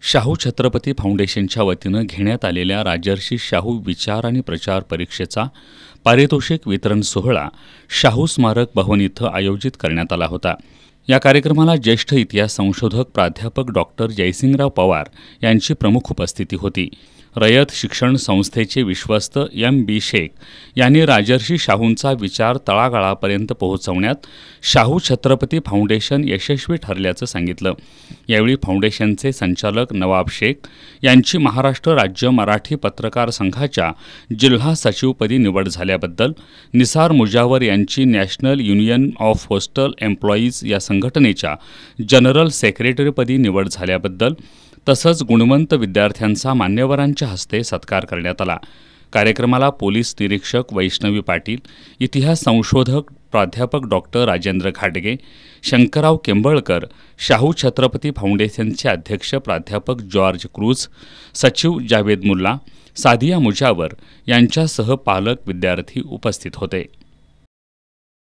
शाहू छत्रपती फाउंडेशनच्या वतीनं घेण्यात आलेल्या राजर्षी शाहू विचार आणि प्रचार परीक्षेचा पारितोषिक वितरण सोहळा शाहू स्मारक भवन इथं आयोजित करण्यात आला होता। या कार्यक्रमाला ज्येष्ठ इतिहास संशोधक प्राध्यापक डॉक्टर जयसिंगराव पवार यांची प्रमुख उपस्थिती होती। रयत शिक्षण संस्थेचे विश्वस्त M.B. शेख यांनी राजर्षी शाहूंचा विचार तळागाळापर्यंत पोहोचवण्यात शाहू छत्रपती फाउंडेशन यशस्वी ठरल्याचं सांगितलं। यावेळी फाउंडेशनचे संचालक नवाब शेख यांची महाराष्ट्र राज्य मराठी पत्रकार संघाच्या जिल्हा सचिवपदी निवड झाल्याबद्दल, निसार मुजावर यांची national union of postal employees या संघटनेच्या जनरल सेक्रेटरीपदी निवड झाल्याबद्दल तसंच गुणवंत विद्यार्थ्यांचा मान्यवरांच्या हस्ते सत्कार करण्यात आला। कार्यक्रमाला पोलीस निरीक्षक वैष्णवी पाटील, इतिहास संशोधक प्राध्यापक डॉक्टर राजेंद्र घाटगे, शंकरराव केंबळकर, शाहू छत्रपती फाउंडेशनचे अध्यक्ष प्राध्यापक जॉर्ज क्रूज, सचिव जावेद मुल्ला, सादिया मुजावर यांच्यासह पालक विद्यार्थी उपस्थित होते।